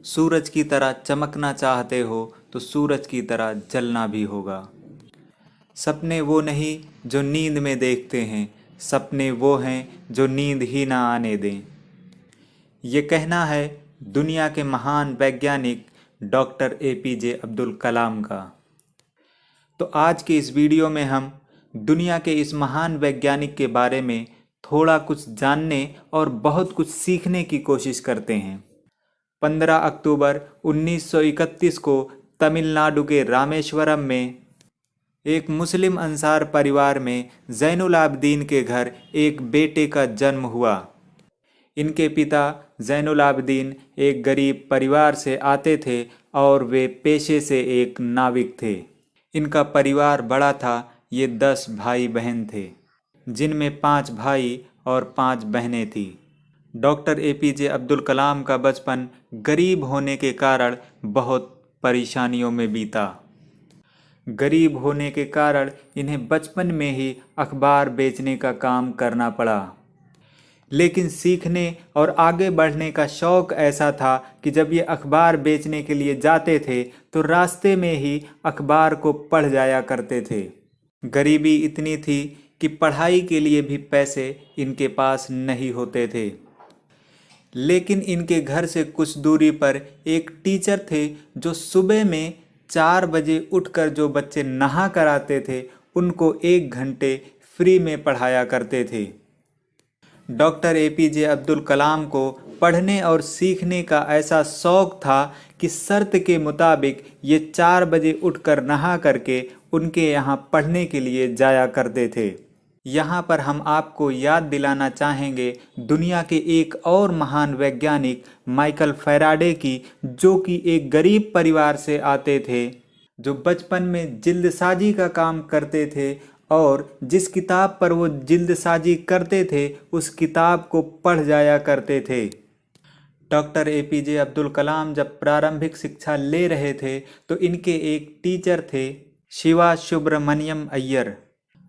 सूरज की तरह चमकना चाहते हो तो सूरज की तरह जलना भी होगा। सपने वो नहीं जो नींद में देखते हैं, सपने वो हैं जो नींद ही ना आने दें। ये कहना है दुनिया के महान वैज्ञानिक डॉक्टर एपीजे अब्दुल कलाम का। तो आज के इस वीडियो में हम दुनिया के इस महान वैज्ञानिक के बारे में थोड़ा कुछ जानने और बहुत कुछ सीखने की कोशिश करते हैं। 15 अक्टूबर 1931 को तमिलनाडु के रामेश्वरम में एक मुस्लिम अंसार परिवार में ज़ैनुल आबदीन के घर एक बेटे का जन्म हुआ। इनके पिता ज़ैनुल आबदीन एक गरीब परिवार से आते थे और वे पेशे से एक नाविक थे। इनका परिवार बड़ा था, ये 10 भाई बहन थे, जिनमें 5 भाई और 5 बहनें थीं। डॉक्टर एपीजे अब्दुल कलाम का बचपन गरीब होने के कारण बहुत परेशानियों में बीता। गरीब होने के कारण इन्हें बचपन में ही अखबार बेचने का काम करना पड़ा। लेकिन सीखने और आगे बढ़ने का शौक़ ऐसा था कि जब ये अखबार बेचने के लिए जाते थे तो रास्ते में ही अखबार को पढ़ जाया करते थे। गरीबी इतनी थी कि पढ़ाई के लिए भी पैसे इनके पास नहीं होते थे। लेकिन इनके घर से कुछ दूरी पर एक टीचर थे जो सुबह में 4 बजे उठकर जो बच्चे नहा कर आते थे उनको 1 घंटे फ्री में पढ़ाया करते थे। डॉक्टर एपीजे अब्दुल कलाम को पढ़ने और सीखने का ऐसा शौक़ था कि शर्त के मुताबिक ये 4 बजे उठकर नहा करके उनके यहाँ पढ़ने के लिए जाया करते थे। यहाँ पर हम आपको याद दिलाना चाहेंगे दुनिया के एक और महान वैज्ञानिक माइकल फैराडे की, जो कि एक गरीब परिवार से आते थे, जो बचपन में जिल्दसाजी का काम करते थे और जिस किताब पर वो जिल्दसाजी करते थे उस किताब को पढ़ जाया करते थे। डॉक्टर एपीजे अब्दुल कलाम जब प्रारंभिक शिक्षा ले रहे थे तो इनके एक टीचर थे शिवा सुब्रमण्यम अय्यर,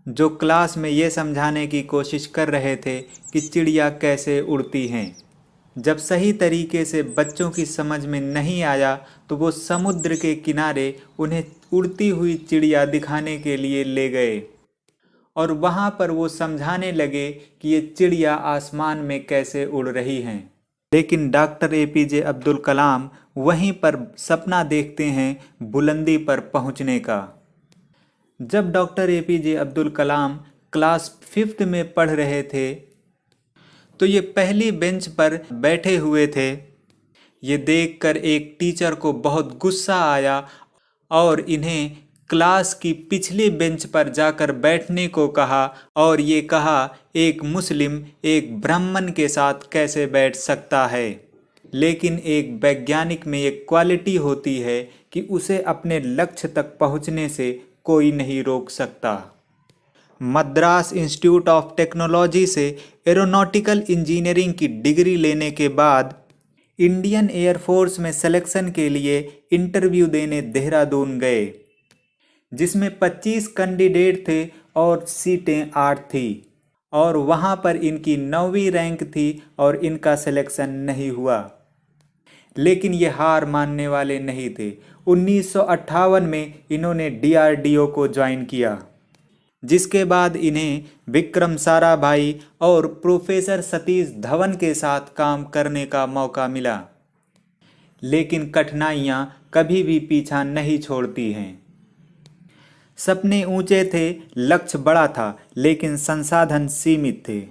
जो क्लास में ये समझाने की कोशिश कर रहे थे कि चिड़िया कैसे उड़ती हैं। जब सही तरीके से बच्चों की समझ में नहीं आया तो वो समुद्र के किनारे उन्हें उड़ती हुई चिड़िया दिखाने के लिए ले गए और वहाँ पर वो समझाने लगे कि ये चिड़िया आसमान में कैसे उड़ रही हैं। लेकिन डॉक्टर एपीजे अब्दुल कलाम वहीं पर सपना देखते हैं बुलंदी पर पहुँचने का। जब doctor APJ Abdul Kalam class 5th में पढ़ रहे थे तो ये पहली बेंच पर बैठे हुए थे। ये देखकर एक टीचर को बहुत गुस्सा आया और इन्हें क्लास की पिछली बेंच पर जाकर बैठने को कहा और ये कहा एक मुस्लिम एक ब्राह्मण के साथ कैसे बैठ सकता है। लेकिन एक वैज्ञानिक में एक क्वालिटी होती है कि उसे अपने लक्ष्य तक पहुंचने से कोई नहीं रोक सकता। मद्रास इंस्टीट्यूट ऑफ टेक्नोलॉजी से एरोनॉटिकल इंजीनियरिंग की डिग्री लेने के बाद इंडियन एयरफोर्स में सिलेक्शन के लिए इंटरव्यू देने देहरादून गए, जिसमें 25 कैंडिडेट थे और सीटें 8 थी और वहां पर इनकी 9वीं रैंक थी और इनका सिलेक्शन नहीं हुआ। लेकिन ये हार मानने वाले नहीं थे। 1958 में इन्होंने DRDO को ज्वाइन किया, जिसके बाद इन्हें विक्रम साराभाई और प्रोफेसर सतीश धवन के साथ काम करने का मौका मिला। लेकिन कठिनाइयाँ कभी भी पीछा नहीं छोड़ती हैं। सपने ऊंचे थे, लक्ष्य बड़ा था, लेकिन संसाधन सीमित थे।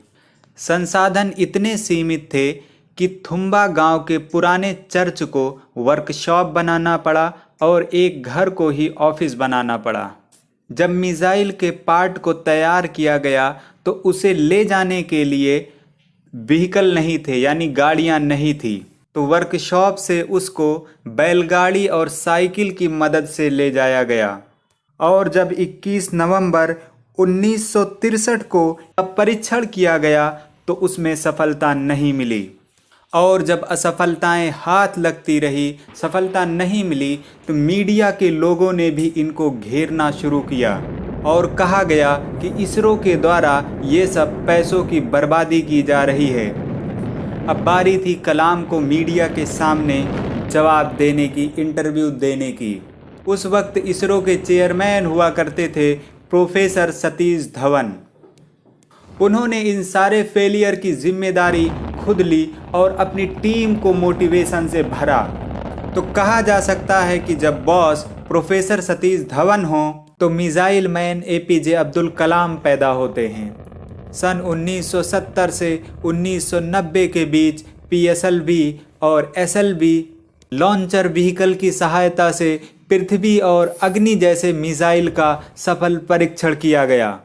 संसाधन इतने सीमित थे कि थुम्बा गांव के पुराने चर्च को वर्कशॉप बनाना पड़ा और एक घर को ही ऑफिस बनाना पड़ा। जब मिसाइल के पार्ट को तैयार किया गया तो उसे ले जाने के लिए व्हीकल नहीं थे, यानी गाड़ियां नहीं थी, तो वर्कशॉप से उसको बैलगाड़ी और साइकिल की मदद से ले जाया गया। और जब 21 नवंबर 1963 को परीक्षण किया गया तो उसमें सफलता नहीं मिली। और जब असफलताएं हाथ लगती रही, सफलता नहीं मिली, तो मीडिया के लोगों ने भी इनको घेरना शुरू किया और कहा गया कि इसरो के द्वारा ये सब पैसों की बर्बादी की जा रही है। अब बारी थी कलाम को मीडिया के सामने जवाब देने की, इंटरव्यू देने की। उस वक्त इसरो के चेयरमैन हुआ करते थे प्रोफेसर सतीश धवन। उन्होंने इन सारे फेलियर की जिम्मेदारी खुद ली और अपनी टीम को मोटिवेशन से भरा। तो कहा जा सकता है कि जब बॉस प्रोफेसर सतीश धवन हो तो missile man APJ Abdul Kalam पैदा होते हैं। सन 1970 से 1990 के बीच पीएसएलवी और एसएलवी लॉन्चर व्हीकल की सहायता से पृथ्वी और अग्नि जैसे मिसाइल का सफल परीक्षण किया गया।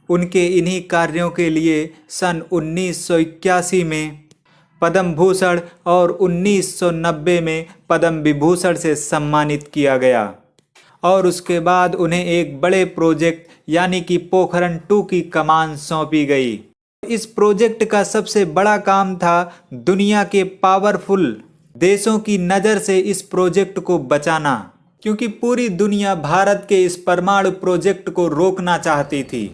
उनके इन्हीं कार्यों के लिए सन 1981 में पद्म भूषण और 1990 में पद्म विभूषण से सम्मानित किया गया और उसके बाद उन्हें एक बड़े प्रोजेक्ट यानी कि पोखरण 2 की कमान सौंपी गई। इस प्रोजेक्ट का सबसे बड़ा काम था दुनिया के पावरफुल देशों की नज़र से इस प्रोजेक्ट को बचाना, क्योंकि पूरी दुनिया भारत के इस परमाणु प्रोजेक्ट को रोकना चाहती थी।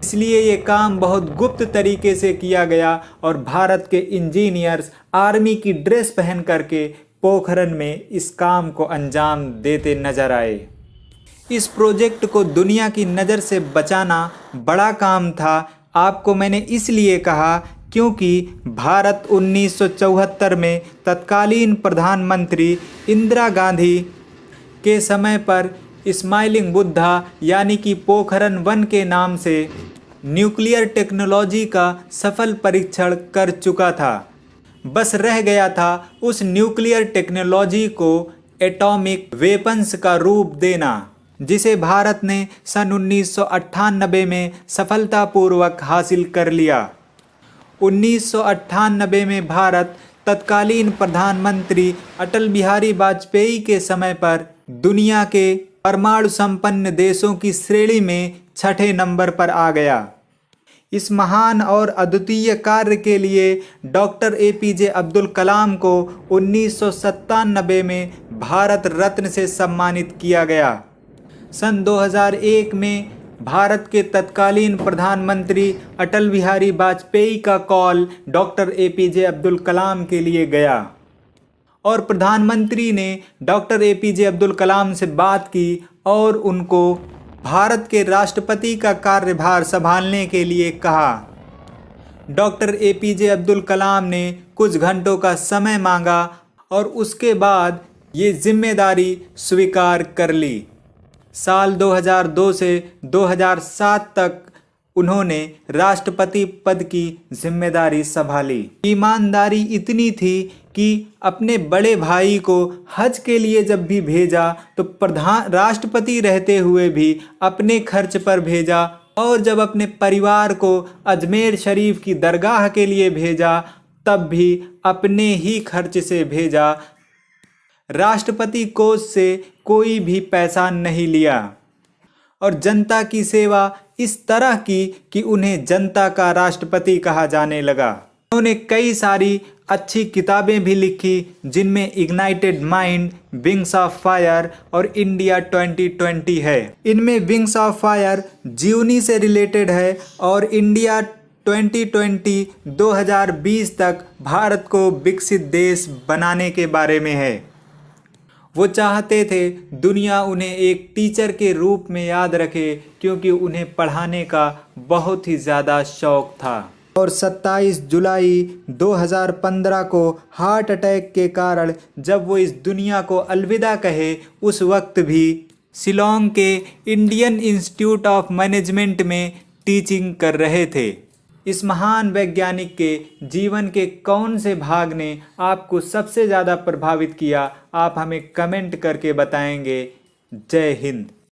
इसलिए ये काम बहुत गुप्त तरीके से किया गया और भारत के इंजीनियर्स आर्मी की ड्रेस पहन करके पोखरण में इस काम को अंजाम देते नजर आए। इस प्रोजेक्ट को दुनिया की नज़र से बचाना बड़ा काम था। आपको मैंने इसलिए कहा क्योंकि भारत 1974 में तत्कालीन प्रधानमंत्री इंदिरा गांधी के समय पर स्माइलिंग बुद्धा यानी कि पोखरण 1 के नाम से न्यूक्लियर टेक्नोलॉजी का सफल परीक्षण कर चुका था। बस रह गया था उस न्यूक्लियर टेक्नोलॉजी को एटॉमिक वेपन्स का रूप देना, जिसे भारत ने सन 1998 में सफलतापूर्वक हासिल कर लिया। 1998 में भारत तत्कालीन प्रधानमंत्री अटल बिहारी वाजपेयी के समय पर दुनिया के परमाणु संपन्न देशों की श्रेणी में 6ठे नंबर पर आ गया। इस महान और अद्वितीय कार्य के लिए डॉक्टर एपीजे अब्दुल कलाम को 1997 में भारत रत्न से सम्मानित किया गया। सन 2001 में भारत के तत्कालीन प्रधानमंत्री अटल बिहारी वाजपेयी का call doctor APJ Abdul Kalam के लिए गया और प्रधानमंत्री ने डॉक्टर एपीजे अब्दुल कलाम से बात की और उनको भारत के राष्ट्रपति का कार्यभार संभालने के लिए कहा। डॉक्टर एपीजे अब्दुल कलाम ने कुछ घंटों का समय मांगा और उसके बाद ये जिम्मेदारी स्वीकार कर ली। साल 2002 से 2007 तक उन्होंने राष्ट्रपति पद की जिम्मेदारी संभाली। ईमानदारी इतनी थी कि अपने बड़े भाई को हज के लिए जब भी भेजा तो राष्ट्रपति रहते हुए भी अपने खर्च पर भेजा, और जब अपने परिवार को अजमेर शरीफ की दरगाह के लिए भेजा तब भी अपने ही खर्च से भेजा। राष्ट्रपति कोष से कोई भी पैसा नहीं लिया और जनता की सेवा इस तरह की कि उन्हें जनता का राष्ट्रपति कहा जाने लगा। उन्होंने कई सारी अच्छी किताबें भी लिखी, जिनमें ignited mind, wings of fire और इंडिया 2020 है। इनमें विंग्स ऑफ फायर जीवनी से रिलेटेड है और इंडिया 2020 2020 तक भारत को विकसित देश बनाने के बारे में है। वो चाहते थे दुनिया उन्हें एक टीचर के रूप में याद रखे, क्योंकि उन्हें पढ़ाने का बहुत ही ज़्यादा शौक़ था। और 27 जुलाई 2015 को हार्ट अटैक के कारण जब वो इस दुनिया को अलविदा कहे, उस वक्त भी शिलोंग के इंडियन इंस्टीट्यूट ऑफ मैनेजमेंट में टीचिंग कर रहे थे। इस महान वैज्ञानिक के जीवन के कौन से भाग ने आपको सबसे ज़्यादा प्रभावित किया, आप हमें कमेंट करके बताएंगे। जय हिंद।